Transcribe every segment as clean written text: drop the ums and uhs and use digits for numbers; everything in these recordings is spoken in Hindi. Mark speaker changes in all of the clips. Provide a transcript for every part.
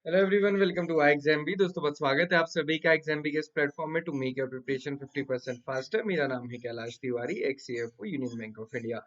Speaker 1: Hello everyone, welcome to I exam B. दोस्तों बहुत स्वागत है आप सभी का एग्जाम बी के इस प्लेटफॉर्म में to make your preparation 50% faster. मेरा नाम है Kailash Tiwari, ex CFO Union Bank of India.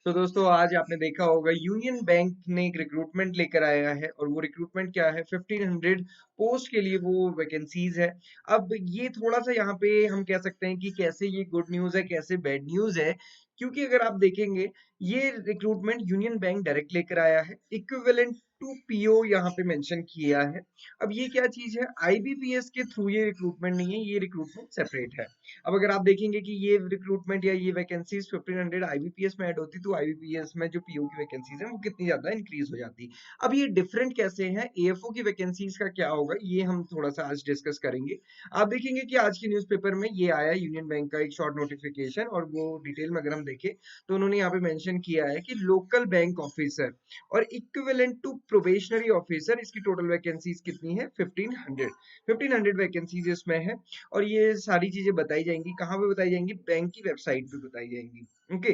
Speaker 1: तो दोस्तों आज आपने देखा होगा यूनियन बैंक ने एक रिक्रूटमेंट लेकर आया है और वो रिक्रूटमेंट क्या है, 1500 पोस्ट के लिए वो वैकेंसीज है। अब ये थोड़ा सा यहाँ पे हम कह सकते हैं कि कैसे ये गुड न्यूज है कैसे बैड न्यूज है, क्योंकि अगर आप देखेंगे ये रिक्रूटमेंट यूनियन बैंक डायरेक्ट लेकर आया है। इक्विवेलेंट टू पीओ यहाँ पे मेंशन किया है। अब ये क्या चीज है, आईबीपीएस के थ्रू ये रिक्रूटमेंट नहीं है, ये रिक्रूटमेंट सेपरेट है। अब अगर आप देखेंगे कि ये रिक्रूटमेंट या ये वैकेंसीज 1500 आईबीपीएस में ऐड होती तो आईबीपीएस में जो पीओ की वैकेंसीज है वो कितनी ज्यादा इंक्रीज हो जाती। अब ये डिफरेंट कैसे है, एएफओ की वैकेंसीज का क्या होगा, ये हम थोड़ा सा आज डिस्कस करेंगे। आप देखेंगे कि आज के न्यूज़पेपर में ये आया यूनियन बैंक का एक शॉर्ट नोटिफिकेशन, और वो डिटेल में अगर हम देखें तो उन्होंने यहाँ पे मेंशन किया है कि लोकल बैंक ऑफिसर और इक्विवेलेंट टू प्रोबेशनरी ऑफिसर, इसकी टोटल वैकेंसीज कितनी है, 1500 वैकेंसीज इसमें है। और ये सारी चीजें बताई जाएंगी, कहाँ पे बताई जाएंगी, बैंक की वेबसाइट पे बताई जाएंगी। Okay.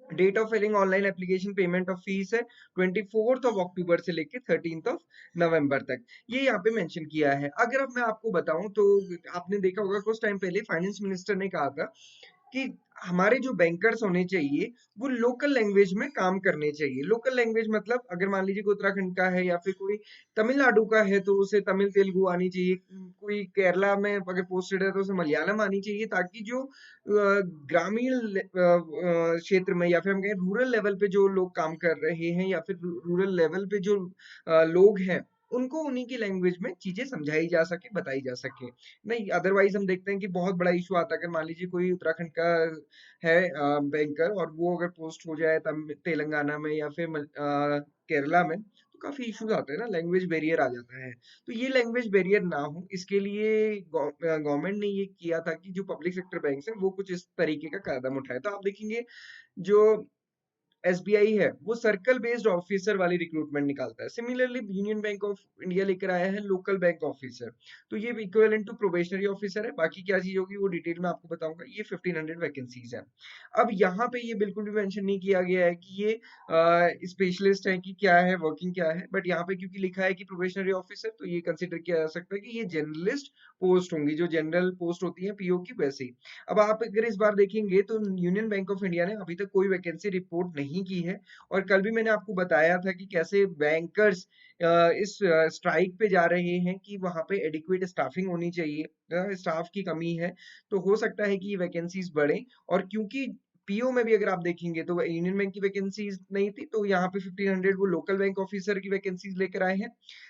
Speaker 1: Date of filling online application, payment of fees है 24 ऑफ अक्टूबर से लेके 13 ऑफ नवंबर तक, ये यहाँ पे मेंशन किया है। अगर अब मैं आपको बताऊं तो आपने देखा होगा कुछ टाइम पहले फाइनेंस मिनिस्टर ने कहा था कि हमारे जो बैंकर्स होने चाहिए वो लोकल लैंग्वेज में काम करने चाहिए। लोकल लैंग्वेज मतलब अगर मान लीजिए कोई उत्तराखंड का है या फिर कोई तमिलनाडु का है तो उसे तमिल तेलुगु आनी चाहिए। कोई केरला में अगर पोस्टेड है तो उसे मलयालम आनी चाहिए, ताकि जो ग्रामीण क्षेत्र में या फिर हम कहें रूरल लेवल पे जो लोग काम कर रहे हैं या फिर रूरल लेवल पे जो लोग हैं, उनको उन्हीं की लैंग्वेज में चीजें समझाई जा सके, बताई जा सके। नहीं, अदरवाइज हम देखते हैं कि बहुत बड़ा इशू आता है। अगर मान लीजिए कोई उत्तराखंड का है बैंकर, और वो अगर पोस्ट हो जाए तेलंगाना में या फिर केरला में, तो काफी इश्यूज आते हैं ना, लैंग्वेज बैरियर आ जाता है। तो ये लैंग्वेज बैरियर ना हो, इसके लिए गवर्नमेंट ने ये किया था कि जो पब्लिक सेक्टर बैंक है वो कुछ इस तरीके का कदम उठाए। तो आप देखेंगे जो एसबीआई है वो सर्कल बेस्ड ऑफिसर वाली रिक्रूटमेंट निकालता है। Similarly union Bank of India लेकर आया है लोकल बैंक ऑफिसर, तो ये इक्विवेलेंट टू प्रोबेशनरी ऑफिसर है। बाकी क्या चीज होगी वो डिटेल में आपको बताऊंगा। ये 1500 वैकेंसीज है। अब यहाँ पे ये बिल्कुल भी मेंशन नहीं किया गया है कि ये स्पेशलिस्ट है कि क्या है, वर्किंग क्या है, बट यहाँ पे क्योंकि लिखा है कि प्रोबेशनरी ऑफिसर, तो ये कंसिडर किया जा सकता है कि ये जनरलिस्ट पोस्ट होंगी, जो जनरल पोस्ट होती है पीओ की, वैसे ही। अब आप अगर इस बार देखेंगे तो यूनियन बैंक ऑफ इंडिया ने अभी तक कोई वैकेंसी रिपोर्ट नहीं की है। और कल भी मैंने आपको बताया था कि कैसे बैंकर्स इस स्ट्राइक पे जा रहे हैं कि वहां पे एडिक्वेट स्टाफिंग होनी चाहिए, स्टाफ की कमी है। तो हो सकता है कि ये वैकेंसीज बढ़े। और क्योंकि पीओ में भी अगर आप देखेंगे तो यूनियन बैंक की वैकेंसीज नहीं थी, तो यहाँ पे 1500 वो लोकल बैंक ऑफिसर की वैकेंसीज लेकर आए हैं।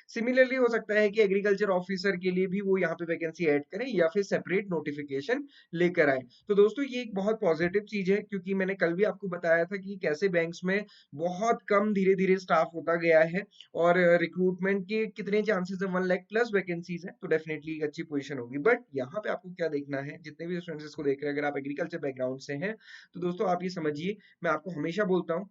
Speaker 1: सिमिलरली हो सकता है कि एग्रीकल्चर ऑफिसर के लिए भी वो यहाँ पे वैकेंसी ऐड करें या फिर सेपरेट नोटिफिकेशन लेकर आए। तो दोस्तों ये एक बहुत पॉजिटिव चीज है, क्योंकि मैंने कल भी आपको बताया था कि कैसे बैंक्स में बहुत कम धीरे धीरे स्टाफ होता गया है, और रिक्रूटमेंट के कितने चांसेस है, 1 लाख प्लस वैकेंसीज है, तो डेफिनेटली एक अच्छी पोजीशन होगी। बट यहाँ पे आपको क्या देखना है, जितने भी स्टूडेंट्स इसको देख रहे हैं, अगर आप एग्रीकल्चर बैकग्राउंड से हैं तो दोस्तों आप ये समझिए, मैं आपको हमेशा बोलता हूँ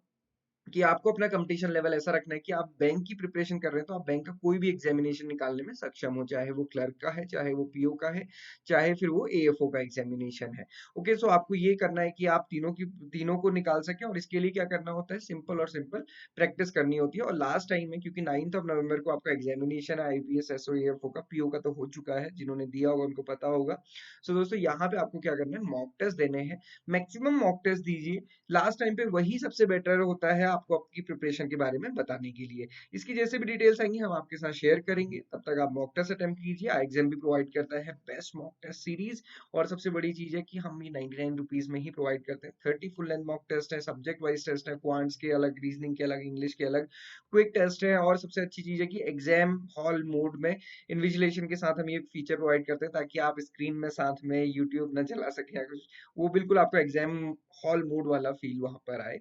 Speaker 1: कि आपको अपना कंपटीशन लेवल ऐसा रखना है कि आप बैंक की प्रिपरेशन कर रहे हैं तो आप बैंक का कोई भी एग्जामिनेशन निकालने में सक्षम हो, चाहे वो क्लर्क का है, चाहे वो पीओ का है, चाहे फिर वो एएफओ का एग्जामिनेशन है। ओके, सो आपको ये करना है कि आप तीनों को निकाल सकें, और इसके लिए क्या करना होता है, सिंपल और सिंपल प्रैक्टिस करनी होती है। और लास्ट टाइम में, क्योंकि 9 ऑफ नवंबर को आपका एग्जामिनेशन है आईपीएस एसओ एएफओ का, पीओ का तो हो चुका है, जिन्होंने दिया होगा उनको पता होगा। सो दोस्तों यहाँ पे आपको क्या करना है, मॉक टेस्ट देने हैं। मैक्सिमम मॉक टेस्ट दीजिए। लास्ट टाइम पे वही सबसे बेटर होता है आपको आपकी प्रिपरेशन के बारे में बताने के लिए। इसकी जैसे भी डिटेल्स आएंगी हम आपके साथ शेयर करेंगे। तब तक आप मॉक टेस्ट अटेम्प्ट कीजिए। एग्जाम भी प्रोवाइड करता है बेस्ट मॉक टेस्ट सीरीज। और सबसे बड़ी चीज है कि हम ये 99 रुपीज में ही प्रोवाइड करते हैं। 30 फुल लेंथ मॉक टेस्ट है, सब्जेक्ट वाइज टेस्ट है, क्वांट्स के अलग, रीजनिंग के अलग, इंग्लिश के अलग, क्विक टेस्ट है। और सबसे अच्छी चीज है कि एग्जाम हॉल मोड में इन्विजिलेशन के साथ हम ये फीचर प्रोवाइड करते हैं, ताकि आप स्क्रीन में साथ में यूट्यूब न चला सके या कुछ, वो बिल्कुल आपको एग्जाम हॉल मोड वाला फील वहां पर आए।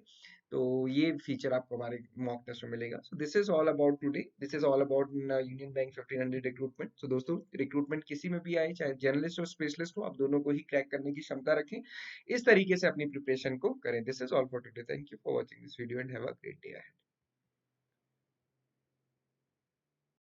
Speaker 1: तो ये फीचर आपको हमारे मॉक टेस्ट में मिलेगा। So this is all about today, this is all about Union Bank 1500 recruitment. So दोस्तों रिक्रूटमेंट किसी में भी आए, चाहे जर्नलिस्ट हो स्पेशलिस्ट हो, आप दोनों को ही क्रैक करने की क्षमता रखें। इस तरीके से अपनी प्रिपरेशन को करें। This is all for today, thank you for watching this video and have a great day.